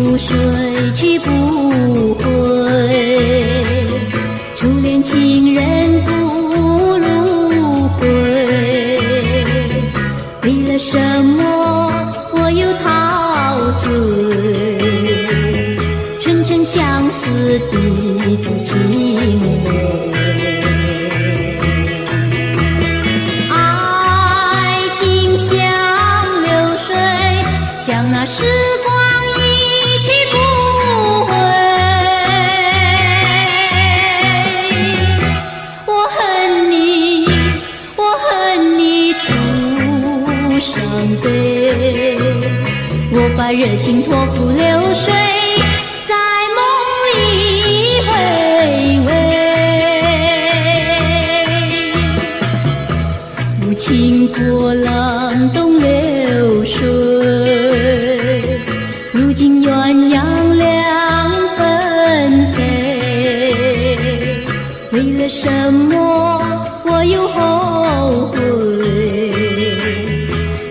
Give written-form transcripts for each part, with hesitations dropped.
如水去不回，初恋情人不如归。为了什么我又陶醉？纯纯相思的主情味。爱情像流水，像那时光一去不回。我恨你，我恨你独伤悲。我把热情托付流水，在梦里回味。无情波浪东流水，如今鸳鸯两分飞。为了什么我又后悔？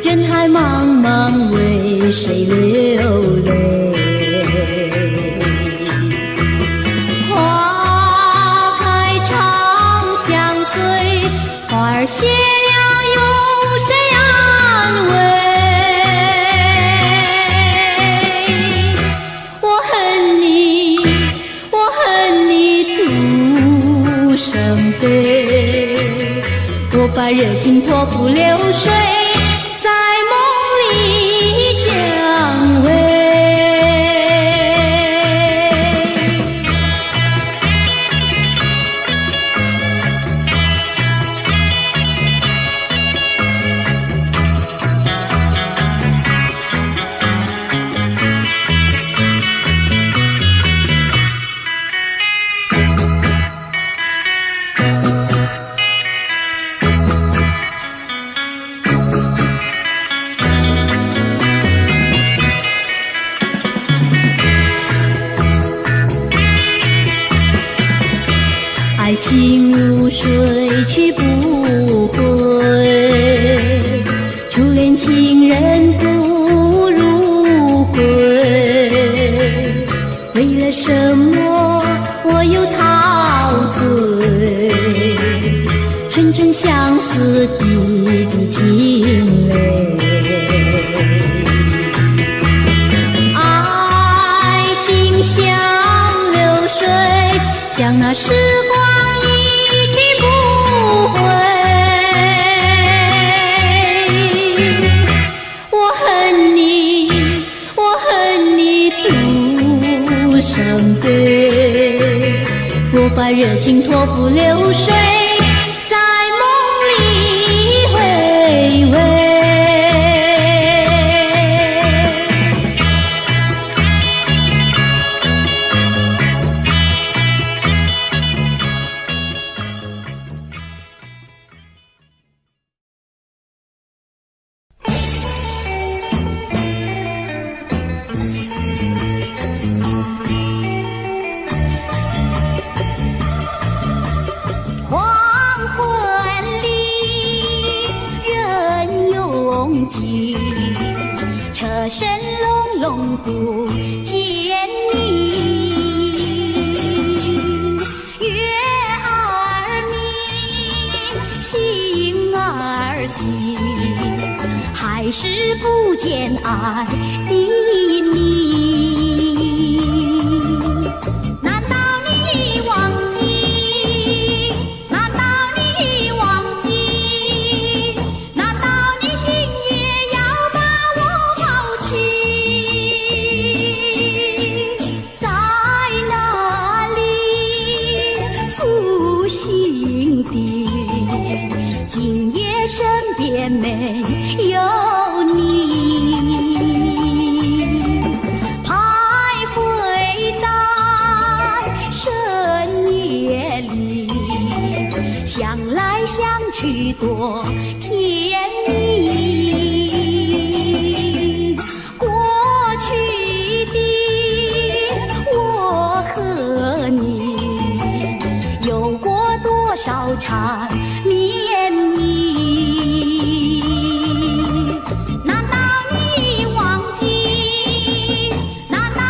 人海茫茫，为谁流泪？花开长相随，花儿谢了有谁安慰？我恨你，我恨你独伤悲。我把热情托付流水，在梦里相偎。爱情如水去不回，初恋情人不如归。为了什么我又陶醉？纯纯相思的情泪。爱情像流水，像那时光伤悲。我把热情托付流水，在梦里回味。车声隆隆不见你，月儿明，星儿稀，还是不见爱的你。难道你忘记？难道你忘记？难道你今夜要把我抛弃？在哪里负心的？今夜身边没有你，徘徊在深夜里，想来想去多甜蜜。过去的我和你，有过多少缠绵蜜？难道你忘记？难道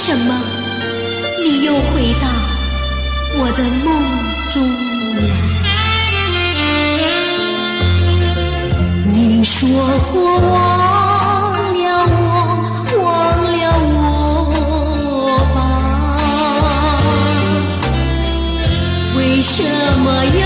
什么你又回到我的梦中来？你说过忘了我，忘了我吧，为什么又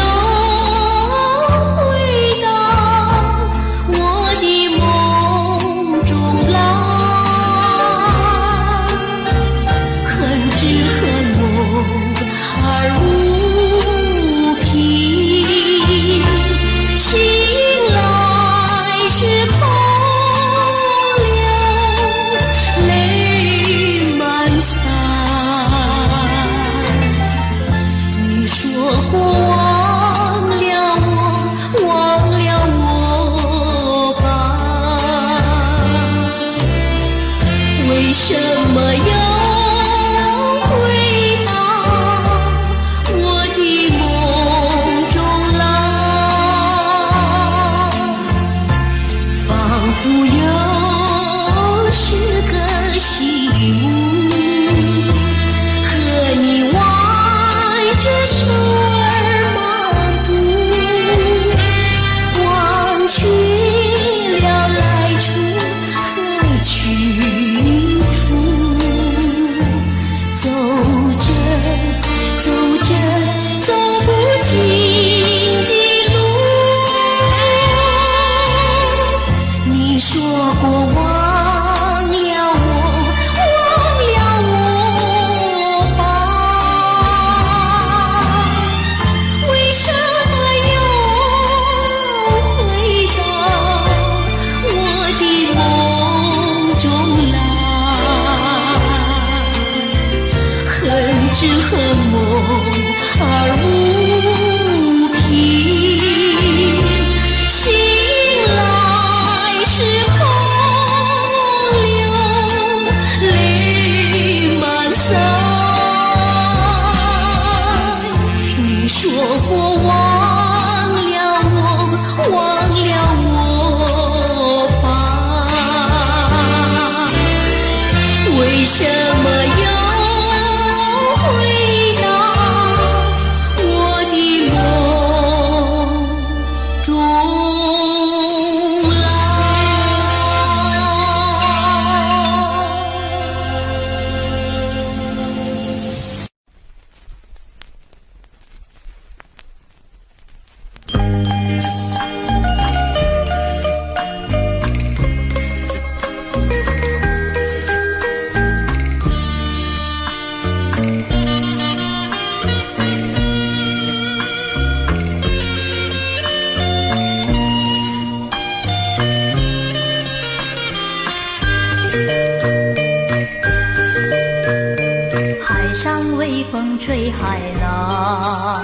风吹海浪，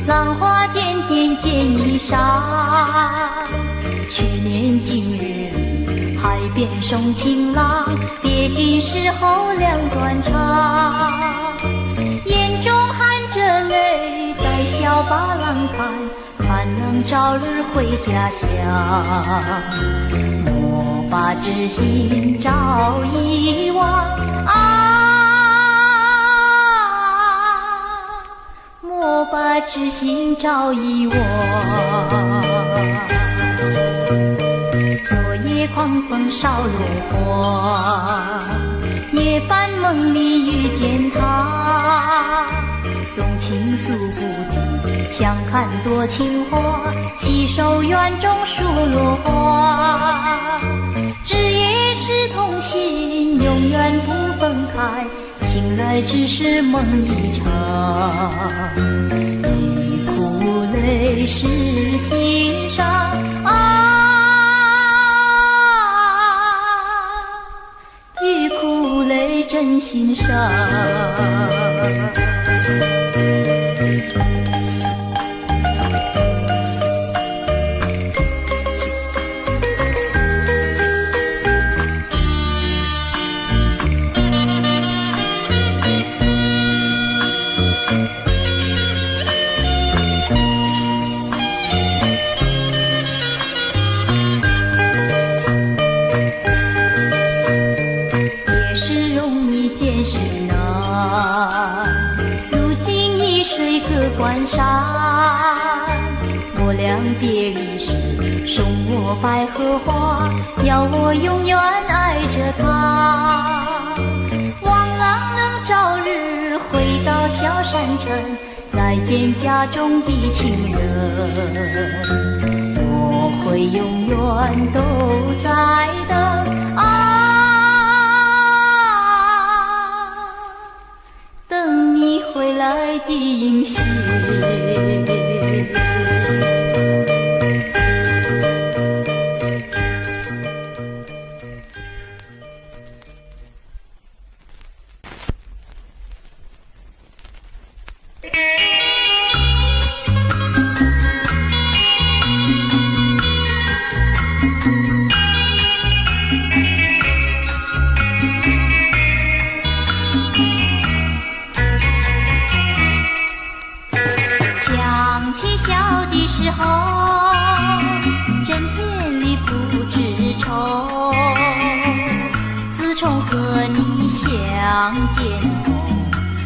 浪花渐渐溅衣裳。去年今日，海边送情郎，别君时候两断肠。眼中含着泪，在小巴郎看，盼能早日回家乡。莫把知心照遗忘啊！莫把知心照遗忘。昨夜狂风烧落花，夜半梦里遇见他。纵情诉不尽，相看多情话，携手园中数落花。只也是同心，永远不分开，醒来只是梦一场。欲哭泪湿心上啊，欲哭泪真心伤。个关山，我俩别离时送我百合花，要我永远爱着她。望郎能早日回到小山城，再见家中的情人，我会永远都在等等你回来的音信。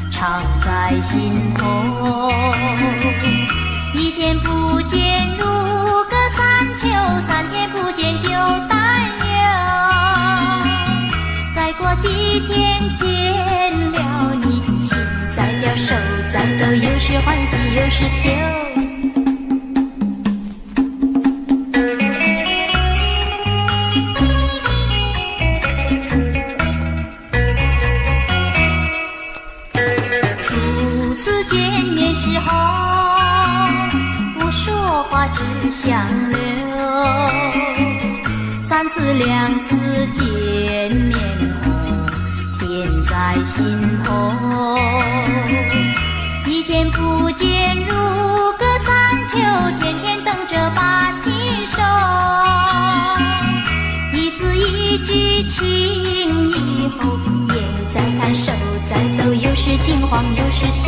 常在心头，一天不见如隔三秋，3天不见就担忧。再过几天见了你，心在跳，手在抖，有时欢喜有时羞。只想留，3次2次见面后，甜在心头。一天不见如隔三秋，天天等着把心收。一字一句情以后，眼在看手在抖，有时惊慌有时羞。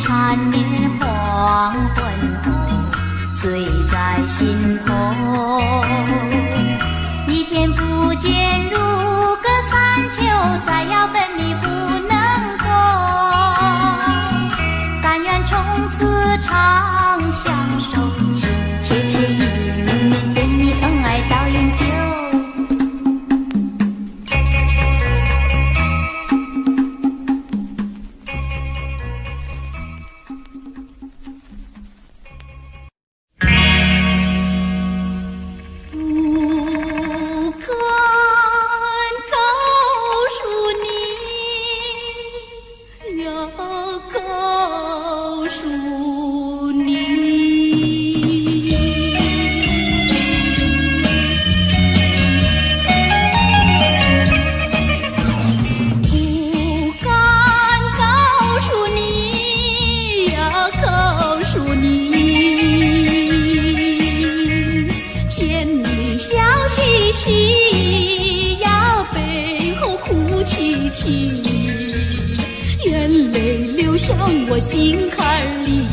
缠绵黄昏后，醉在心头。一天不见如隔三秋，再要分离不能够。但愿从此长相守，心切切意绵绵，跟你恩爱到永久。眼泪流向我心坎里，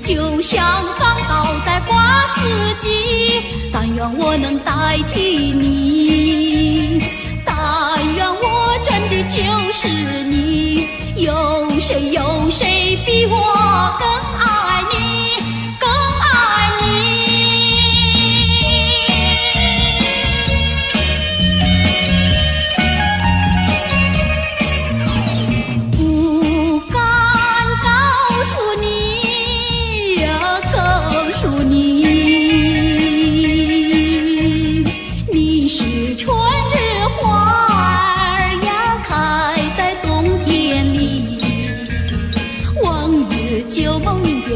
就像刚好在刮自己。但愿我能代替你，但愿我真的就是你。有谁比我更爱你，更爱你？就梦远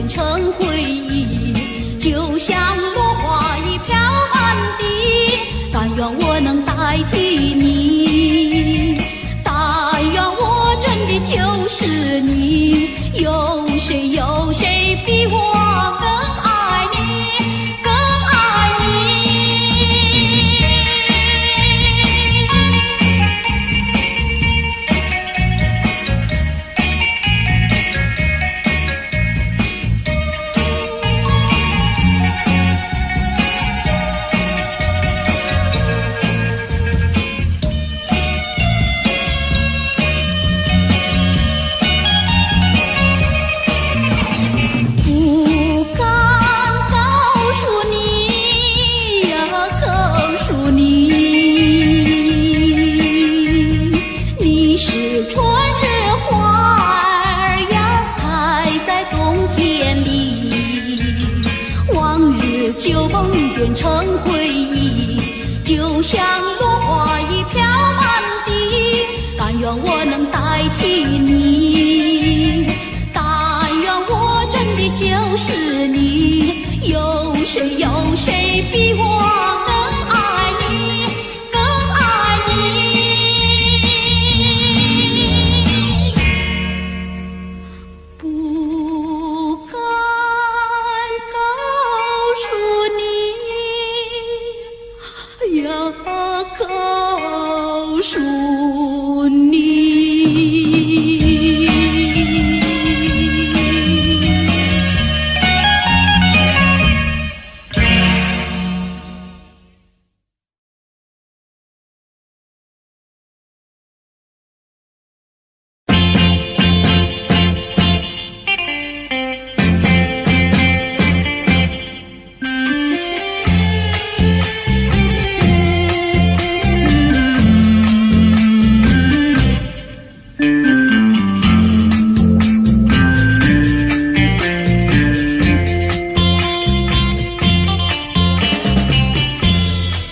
愿我能代替你，但愿我真的就是你。有谁比我更爱你，更爱你？不敢告诉你，要告诉你。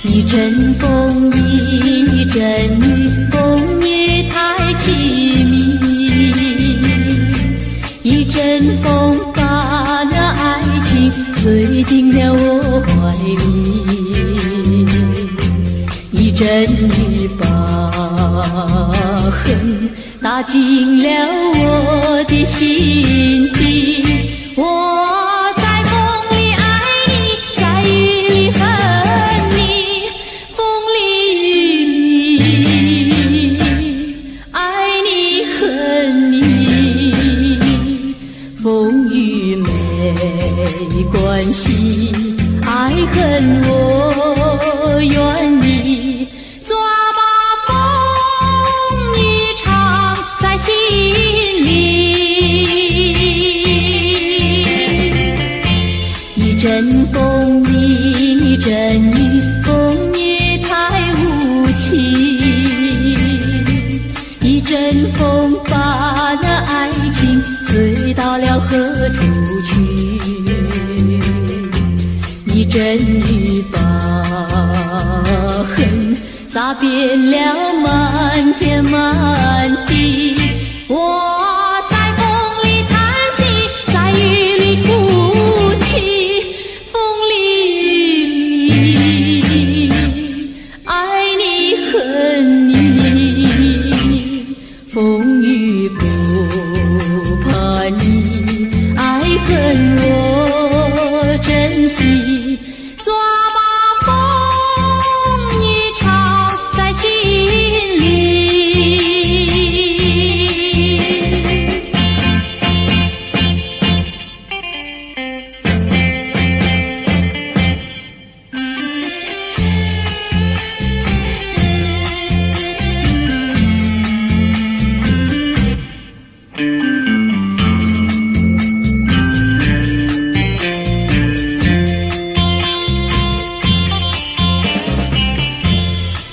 一阵风，一阵雨，风雨太凄迷。一阵风把那爱情吹进了我怀里，一阵雨把恨打进了我的心底。我没关系，爱恨我愿意，抓把风雨藏在心里。一阵风，一阵雨，风雨太无情。一阵风把那爱情吹到了何处去？一阵雨把恨洒遍了满天满地。我在风里叹息，在雨里哭泣，风里爱你恨你，风雨不怕你，爱恨我珍惜。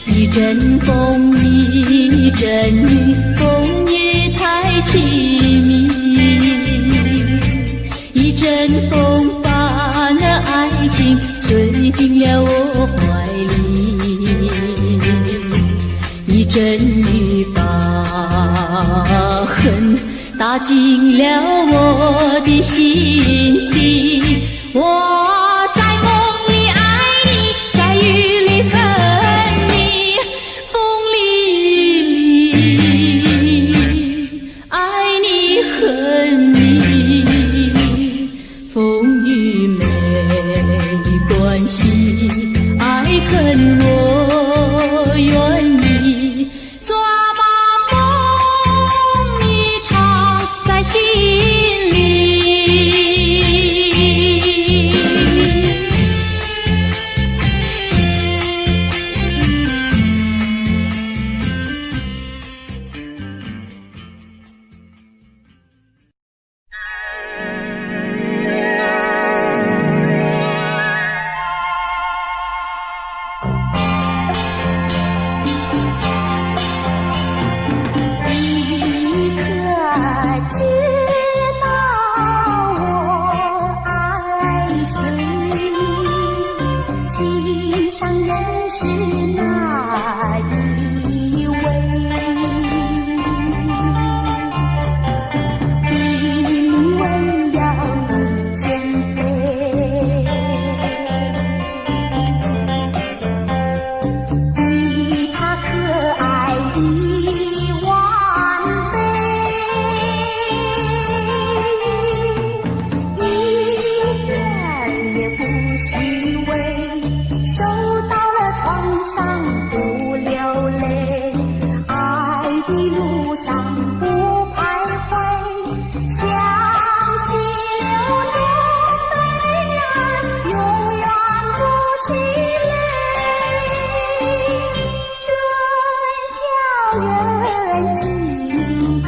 一阵风，一阵雨，风雨太凄迷。一阵风把那爱情吹进了我怀里，一阵雨把恨打进了我的心底。我恨我愿意，抓把风雨藏在心里。的路上不徘徊，像激流中的鱼儿，永远不气馁，真叫人敬佩。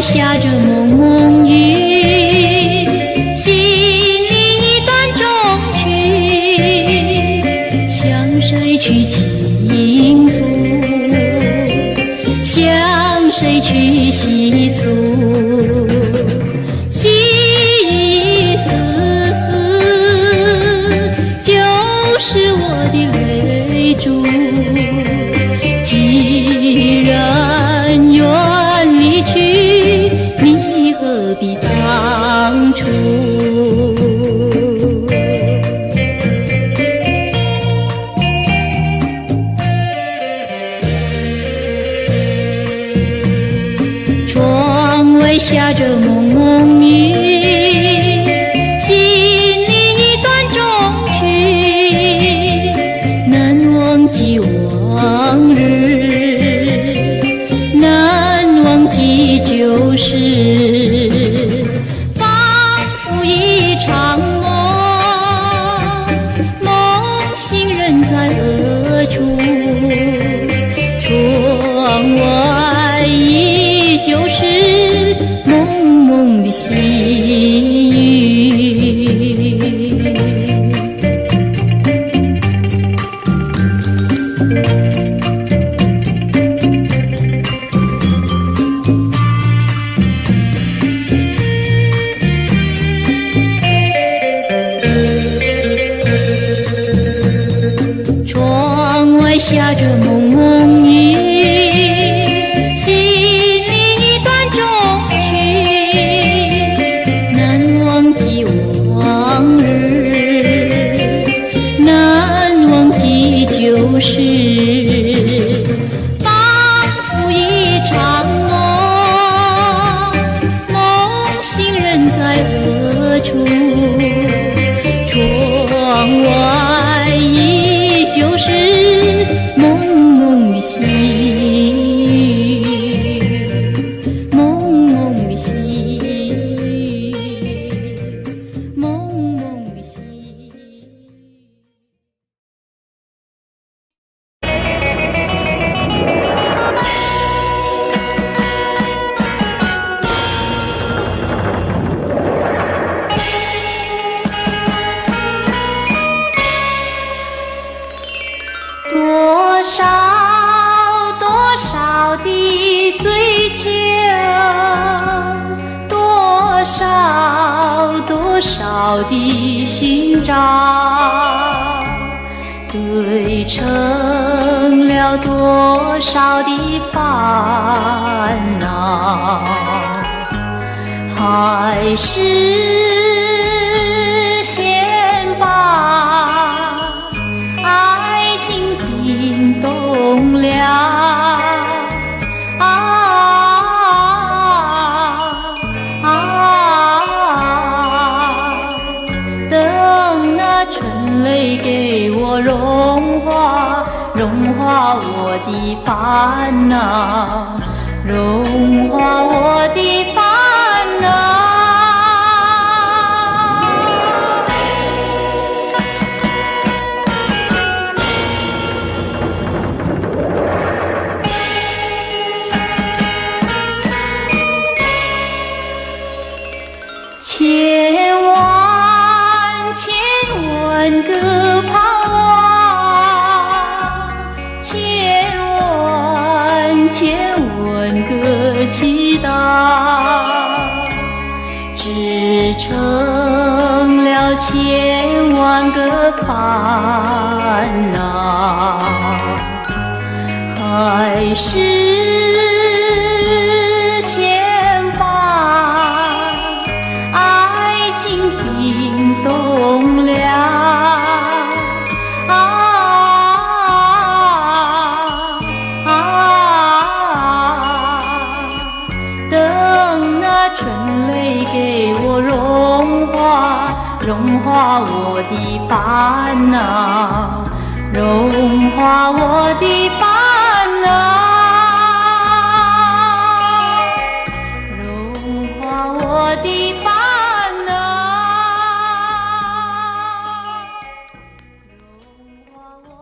下着蒙蒙雨，心里一段衷曲，向谁去倾吐？向谁去细诉？细丝丝，就是我的泪珠。既然远离去，你何必当初？窗外下着蒙蒙雨，心里一段衷曲，难忘记往日，难忘记旧时，仿佛一场梦，梦醒人在何处？窗外依旧是蒙蒙的细雨。窗外下着蒙蒙雨，心里一段衷曲，难忘记往日，难忘记旧时，仿佛一场梦，梦醒人在何处？窗外依旧是蒙蒙的细雨，蒙蒙的细雨，蒙蒙的细雨。多少多少的追求，多少多少的寻找，堆成了多少的烦恼，还是先把爱情冰冻了。给我融化我的烦恼，融化我的烦恼。千万个盼望，千万个祈祷，织成了千万个烦恼，还是先把爱情冰冻了。融化我的烦恼，融化我的烦恼，融化我的烦恼，融化我。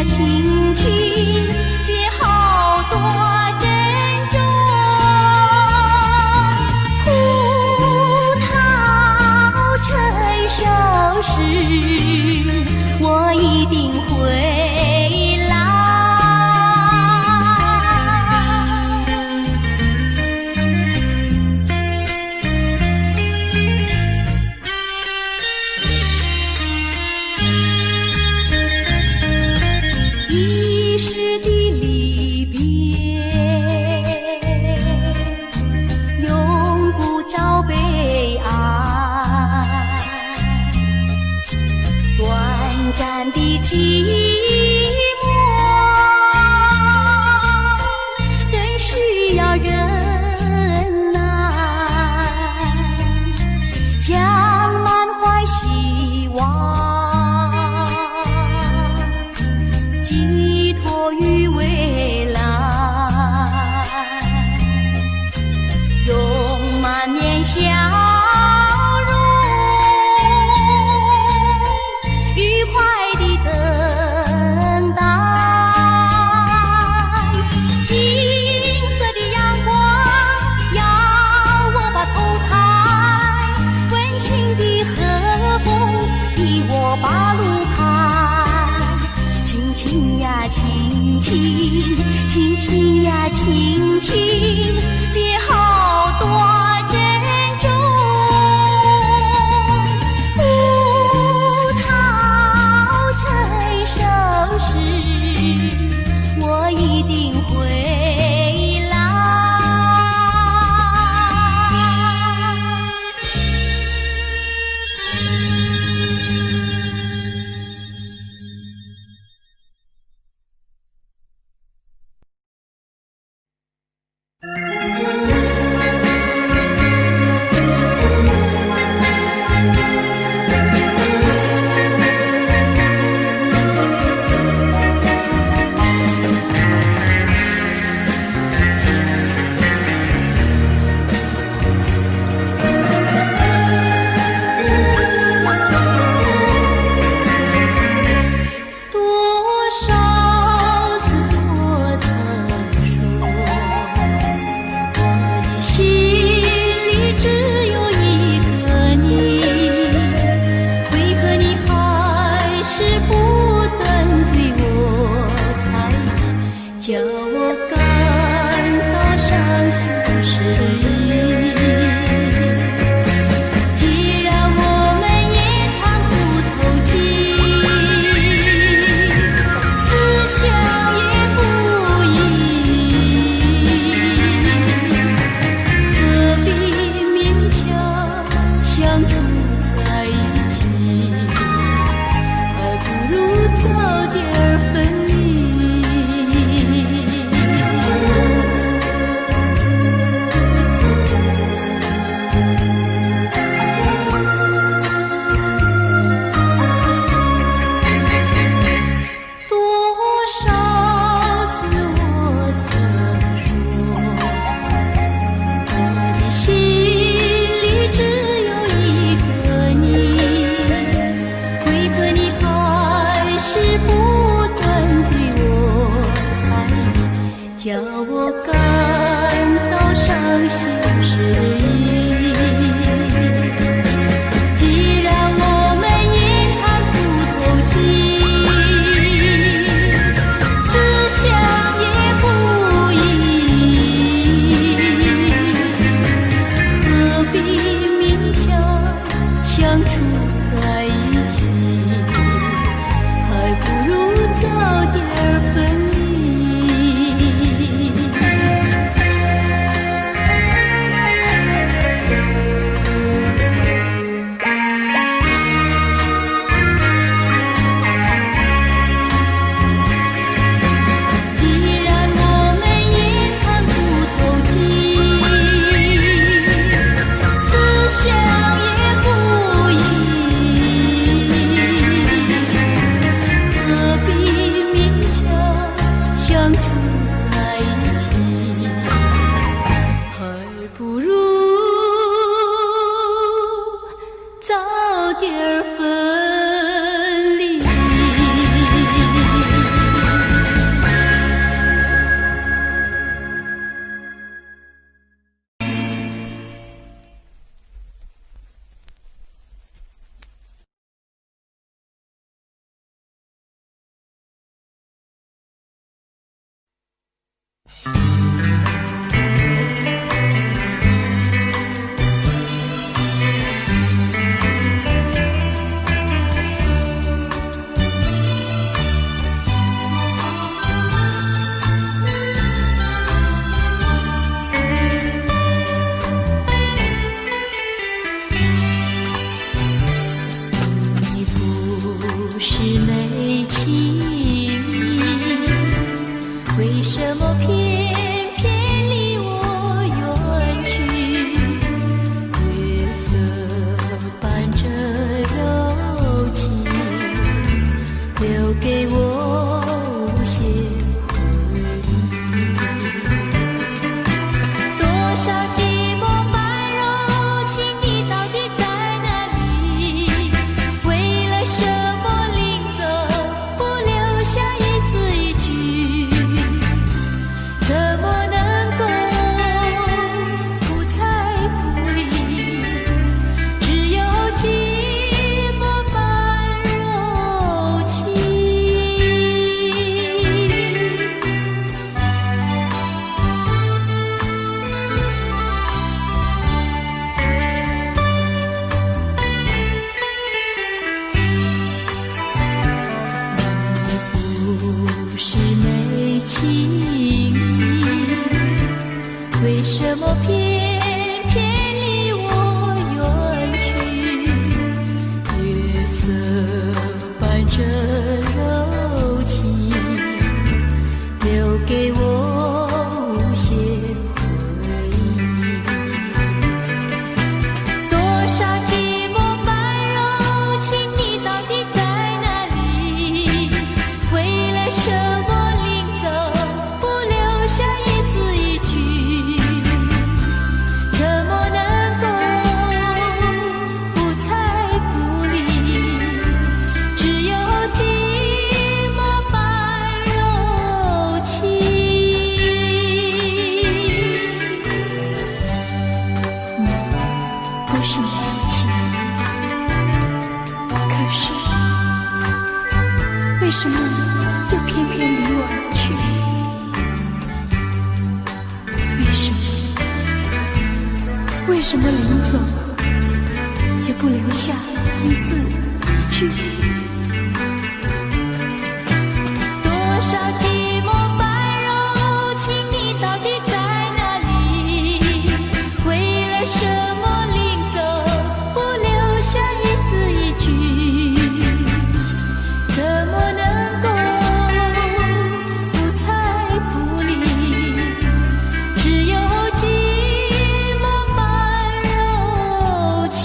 轻轻，别好多珍重，葡萄成熟时，我一定回来。一时的离别，永不找悲哀，短暂的寂寞，更需要忍耐，将满怀希望寄托于未来，用满面笑容，愉快地等待。金色的阳光要我把头抬，温馨的和风替我把路开。轻轻呀，轻轻。轻轻，别好多珍重。葡萄成熟时，我一定会来。怎么什么偏偏离我远去？月色伴着柔情，留给我无限回忆。多少寂寞半柔情，你到底在哪里？为了什么临走不留下一字一句？怎么能够不睬不理？只有寂寞半柔情。你不是没有情，可是为什么又偏偏离我而去？为什么临走也不留下一字一句？多少寂寞半柔情，你到底在哪里？为了什么临走不留下一字一句？怎么能够不睬不理？只有寂寞半柔情。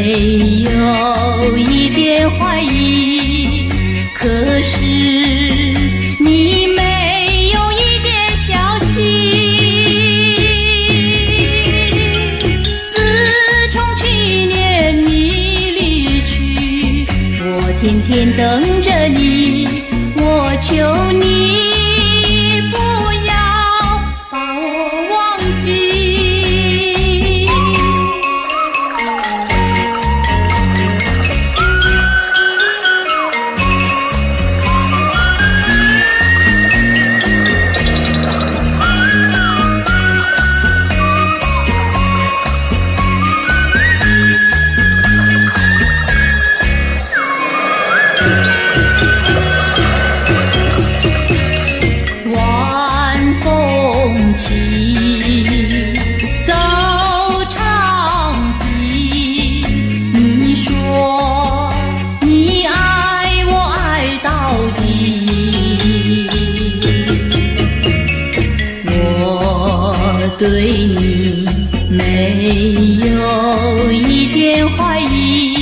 没有一点怀疑，可是你没有一点消息。自从去年你离去，我天天等着你，我求你不要把我忘记。晚风起，走长堤，你说你爱我爱到底，我对你没有一点怀疑。